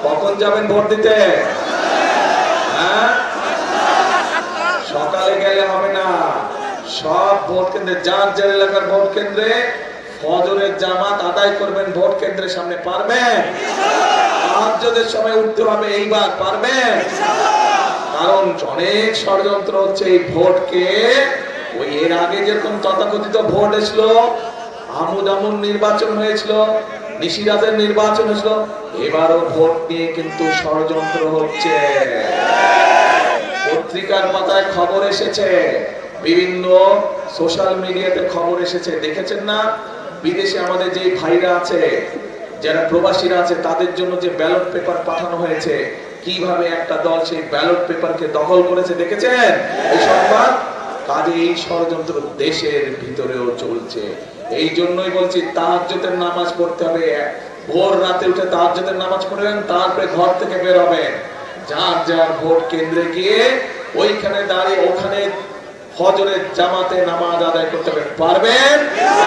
কখন যাবেন ভোট দিতে? হ্যাঁ, সকালে গেলে হবে না। সব ভোট কেন্দ্রে, যার যার এলাকার ভোট কেন্দ্রে ফজরের জামাত আদায় করবেন। ভোট কেন্দ্রের সামনে পারবেন? তাহাজ্জুদের সময় উঠতে হবে, এইবার পারবেন? কারণ অনেক ষড়যন্ত্র হচ্ছে এই ভোটকে। ওই এর আগে যেরকম তথাকথিত ভোট এসলো, আমুদ আমুন নির্বাচন হয়েছিল, নিশিরাতের নির্বাচন হয়েছিল, এবারও ভোট নিয়ে কিন্তু ষড়যন্ত্র হচ্ছে। পত্রিকার পাতায় খবর এসেছে, বিভিন্ন সোশ্যাল মিডিয়াতে খবর এসেছে, দেখেছেন না? বিদেশে আমাদের যে ভাইরা আছে, যারা প্রবাসীরা আছে, তাদের জন্য যে ব্যালট পেপার পাঠানো হয়েছে, কিভাবে একটা দল সেই ব্যালট পেপারকে দখল করেছে দেখেছেন এই সংবাদ? কাজে এই ষড়যন্ত্র দেশের ভিতরেও চলছে। এই জন্যই বলছি তাহাজ্জুদের নামাজ পড়তে হবে। ভোর রাতে উঠে তাহাজ্জুদের নামাজ পড়বেন, তারপরে ঘর থেকে বের হবেন, যার যার ভোট কেন্দ্রে গিয়ে ওইখানে দাঁড়িয়ে ওখানে ফজরের জামাতে নামাজ আদায় করতে পারবেন।